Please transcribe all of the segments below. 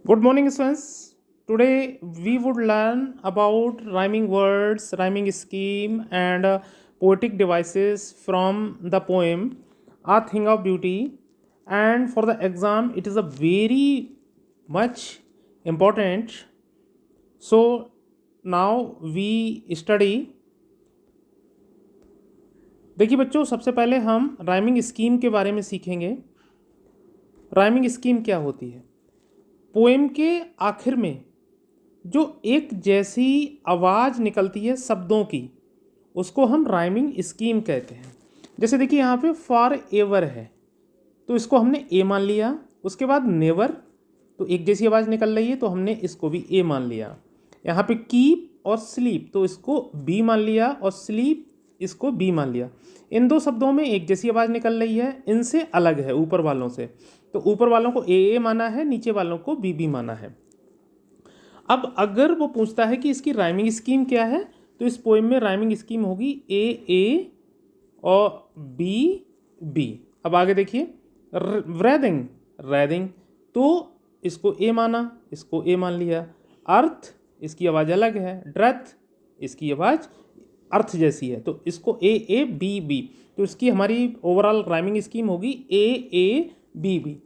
Good morning, students. Today we would learn about rhyming words, rhyming scheme, and poetic devices from the poem "A Thing of Beauty." And for the exam, it is a very much important. So now we study. देखिए बच्चों, सबसे पहले हम rhyming scheme के बारे में सीखेंगे। Rhyming scheme क्या होती है? पोएम के आखिर में जो एक जैसी आवाज़ निकलती है शब्दों की, उसको हम राइमिंग स्कीम कहते हैं। जैसे देखिए यहाँ पे फॉर एवर है, तो इसको हमने ए मान लिया। उसके बाद नेवर, तो एक जैसी आवाज़ निकल रही है तो हमने इसको भी ए मान लिया। यहाँ पे कीप और स्लीप, तो इसको बी मान लिया, और स्लीप इसको बी मान लिया। इन दो शब्दों में एक जैसी आवाज़ निकल रही है, इनसे अलग है ऊपर वालों से, तो ऊपर वालों को ए माना है, नीचे वालों को बी माना है। अब अगर वो पूछता है कि इसकी राइमिंग स्कीम क्या है, तो इस पोएम में राइमिंग स्कीम होगी ए और बी बी। अब आगे देखिए, रेदिंग रेदिंग, तो इसको ए माना, इसको ए मान लिया। अर्थ, इसकी आवाज़ अलग है। ड्रेथ, इसकी आवाज़ अर्थ जैसी है, तो इसको ए बी बी, तो इसकी हमारी ओवरऑल राइमिंग स्कीम होगी ए बी बी।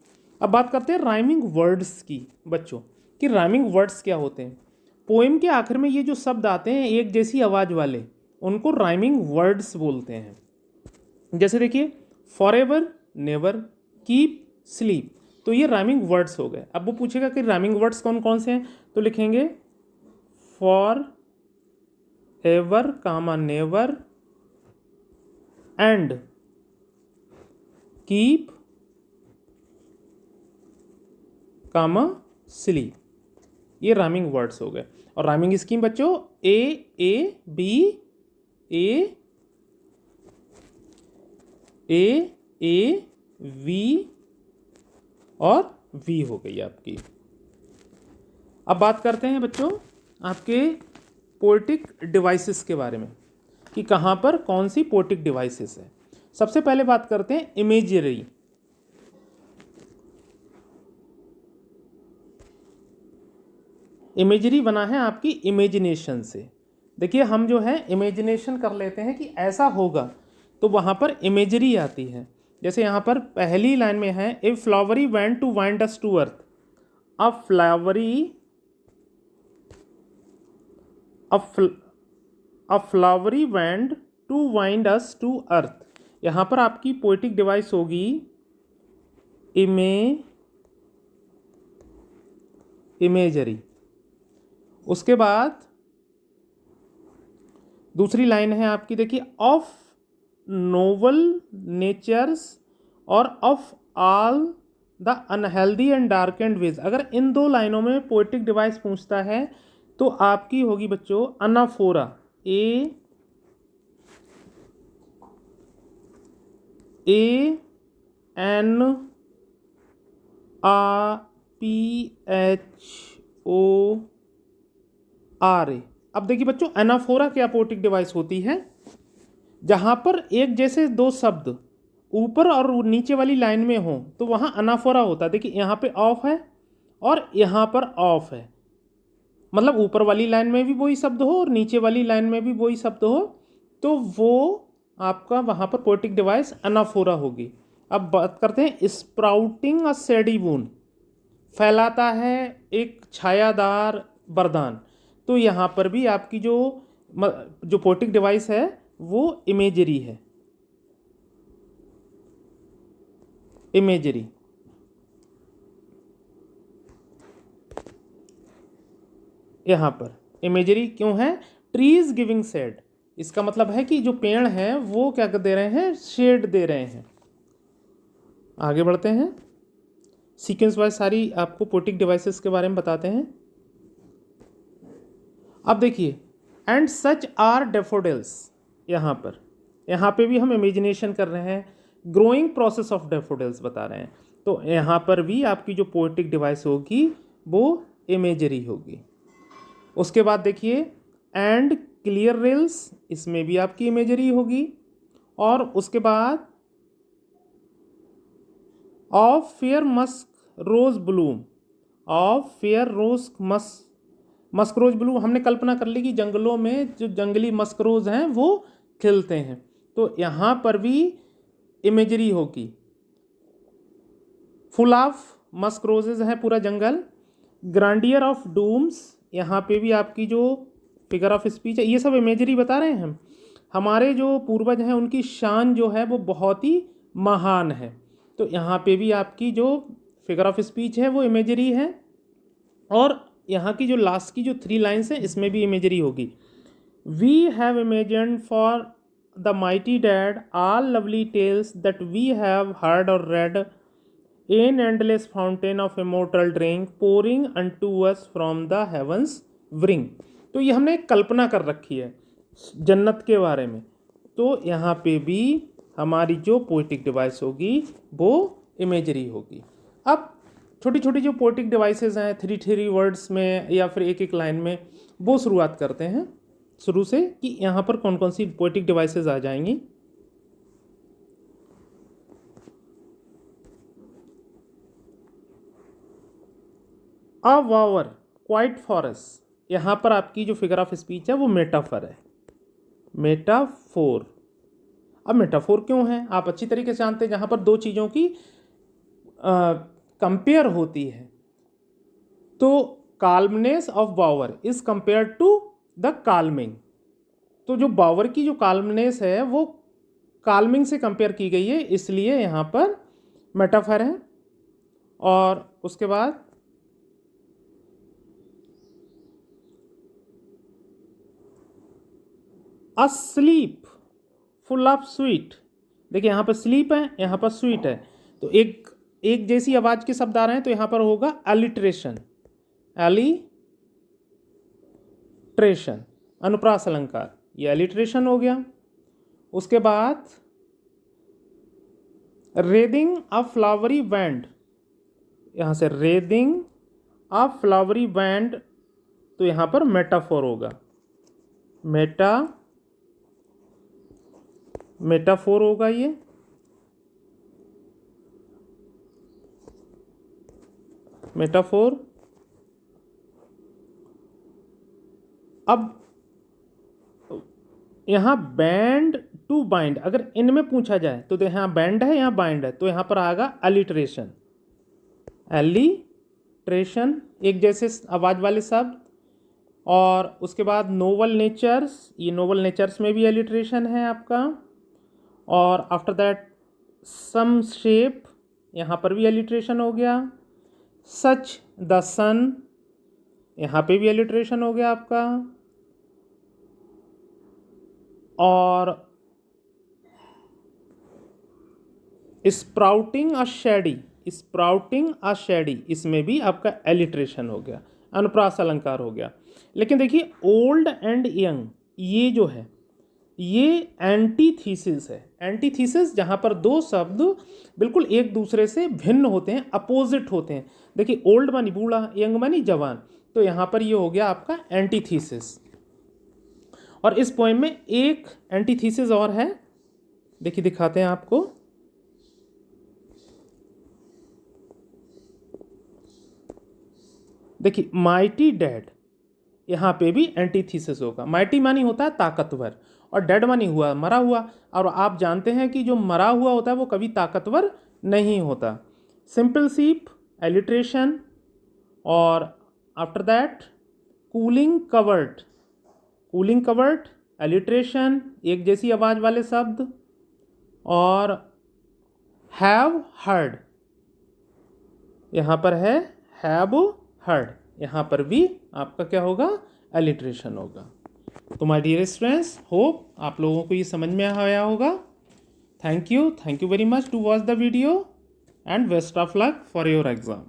अब बात करते हैं राइमिंग वर्ड्स की बच्चों, कि राइमिंग वर्ड्स क्या होते हैं। पोएम के आखिर में ये जो शब्द आते हैं एक जैसी आवाज़ वाले, उनको राइमिंग वर्ड्स बोलते हैं। जैसे देखिए, for ever, never, keep, sleep, तो ये राइमिंग वर्ड्स हो गए। अब वो पूछेगा कि राइमिंग वर्ड्स कौन कौन से हैं, तो लिखेंगे for ever comma never and keep comma sleep, ये राइमिंग वर्ड्स हो गए। और राइमिंग स्कीम बच्चों ए बी, ए वी और वी हो गई आपकी। अब बात करते हैं बच्चों आपके पोएटिक डिवाइसेस के बारे में, कि कहाँ पर कौन सी पोएटिक डिवाइसेस है। सबसे पहले बात करते हैं इमेजरी। इमेजरी बना है आपकी इमेजिनेशन से। देखिए हम जो है इमेजिनेशन कर लेते हैं कि ऐसा होगा, तो वहाँ पर इमेजरी आती है। जैसे यहाँ पर पहली लाइन में है, a flowery band to bind us to earth. A flowery band to bind us to earth. यहाँ पर आपकी पोएटिक डिवाइस होगी इमेजरी। उसके बाद दूसरी लाइन है आपकी, देखिए, ऑफ नोवल नेचर्स और of all the unhealthy and dark and ways. अगर इन दो लाइनों में पोएटिक डिवाइस पूछता है तो आपकी होगी बच्चों अनाफोरा, ANAPHORA। अब देखिए बच्चों, एनाफोरा क्या पोएटिक डिवाइस होती है, जहां पर एक जैसे दो शब्द ऊपर और नीचे वाली लाइन में हो तो वहां अनाफोरा होता है। देखिए यहाँ पे ऑफ है और यहाँ पर ऑफ है, मतलब ऊपर वाली लाइन में भी वही शब्द हो और नीचे वाली लाइन में भी वही शब्द हो, तो वो आपका वहाँ पर पोएटिक डिवाइस अनाफोरा होगी। अब बात करते हैं स्प्राउटिंग अ सेडी वून, फैलाता है एक छायादार बरदान, तो यहाँ पर भी आपकी जो पोएटिक डिवाइस है वो इमेजरी है। इमेजरी यहाँ पर इमेजरी क्यों है? ट्रीज गिविंग शेड, इसका मतलब है कि जो पेड़ हैं वो क्या दे रहे हैं, शेड दे रहे हैं। आगे बढ़ते हैं, सीक्वेंस वाइज सारी आपको पोएटिक डिवाइसेस के बारे में बताते हैं। अब देखिए, एंड सच आर डेफोडिल्स, यहाँ पे भी हम इमेजिनेशन कर रहे हैं, ग्रोइंग प्रोसेस ऑफ डेफोडिल्स बता रहे हैं, तो यहाँ पर भी आपकी जो पोएटिक डिवाइस होगी वो इमेजरी होगी। उसके बाद देखिए, एंड क्लियर रेल्स, इसमें भी आपकी इमेजरी होगी। और उसके बाद of fair musk rose bloom, of fair rose musk rose bloom. हमने कल्पना कर ली कि जंगलों में जो जंगली मस्करोज हैं वो खिलते हैं, तो यहाँ पर भी इमेजरी होगी। फुल ऑफ मस्करोजेज है पूरा जंगल। ग्रांडियर ऑफ डूम्स, यहाँ पे भी आपकी जो फिगर ऑफ स्पीच है, ये सब इमेजरी बता रहे हैं हम। हमारे जो पूर्वज हैं उनकी शान जो है वो बहुत ही महान है, तो यहाँ पे भी आपकी जो फिगर ऑफ स्पीच है वो इमेजरी है। और यहाँ की जो लास्ट की जो 3 लाइन्स हैं इसमें भी इमेजरी होगी। We have imagined for the mighty dad all lovely tales that we have heard और read in endless fountain of immortal drink pouring unto us from the heavens bring। तो ये हमने एक कल्पना कर रखी है जन्नत के बारे में, तो यहाँ पे भी हमारी जो पोइटिक डिवाइस होगी वो इमेजरी होगी। अब छोटी छोटी जो पोइटिक डिवाइसेस हैं 3 वर्ड्स में या फिर एक लाइन में, वो शुरुआत करते हैं शुरू से कि यहाँ पर कौन कौन सी पोइटिक डिवाइसेस आ जाएंगी। अ वावर क्वाइट फॉरेस्ट, यहाँ पर आपकी जो फिगर ऑफ स्पीच है वो मेटाफर है, मेटाफोर। अब मेटाफोर क्यों है आप अच्छी तरीके से जानते हैं, जहाँ पर 2 चीज़ों की कंपेयर होती है। तो calmness of bower is compare to the calming, तो जो बावर की जो काल्मनेस है वो काल्मिंग से कंपेयर की गई है, इसलिए यहाँ पर मेटाफर है। और उसके बाद a slip full of sweet, देखिए यहाँ पर स्लीप है, यहाँ पर स्वीट है, तो एक जैसी आवाज के शब्द आ रहे हैं, तो यहाँ पर होगा अलिट्रेशन, एलिट्रेशन अनुप्रास अलंकार, ये एलिट्रेशन हो गया। उसके बाद रेदिंग अ फ्लावरी बैंड, यहाँ से रेदिंग अ फ्लावरी बैंड, तो यहाँ पर मेटाफोर होगा, मेटाफोर होगा ये। मेटाफोर। अब यहाँ बैंड टू बाइंड, अगर इनमें पूछा जाए तो यहाँ बैंड है यहाँ बाइंड है, तो यहाँ पर आएगा अलिट्रेशन, एलिट्रेशन एक जैसे आवाज वाले शब्द। और उसके बाद नोवल नेचर्स, ये नोवल नेचर्स में भी एलिट्रेशन है आपका। और आफ्टर दैट सम शेप, यहाँ पर भी एलिट्रेशन हो गया। सच द सन, यहाँ पे भी एलिट्रेशन हो गया आपका। और स्प्राउटिंग अ शैडी, स्प्राउटिंग अ शैडी, इसमें भी आपका एलिट्रेशन हो गया, अनुप्रास अलंकार हो गया। लेकिन देखिए ओल्ड एंड यंग, ये जो है ये एंटीथीसिस है। एंटीथीसिस जहाँ पर 2 शब्द बिल्कुल एक दूसरे से भिन्न होते हैं, अपोजिट होते हैं। देखिए ओल्ड मानी बूढ़ा, यंग मानी जवान, तो यहाँ पर ये हो गया आपका एंटीथीसिस। और इस पोएम में एक एंटीथीसिस और है, देखिए दिखाते हैं आपको। देखिए माइटी डैड, यहाँ पे भी एंटीथीसिस होगा। माइटी मानी होता है ताकतवर और डेड मानी हुआ मरा हुआ, और आप जानते हैं कि जो मरा हुआ होता है वो कभी ताकतवर नहीं होता। सिंपल सीप एलिट्रेशन, और after that cooling covered, cooling covered alliteration एक जैसी आवाज वाले शब्द। और हैव हर्ड, यहाँ पर है हैव हर्ड, यहाँ पर भी आपका क्या होगा एलिट्रेशन होगा। तो माय डियर स्टूडेंट्स, होप आप लोगों को ये समझ में आया होगा। Thank you very much to watch the video and best of luck for your exam.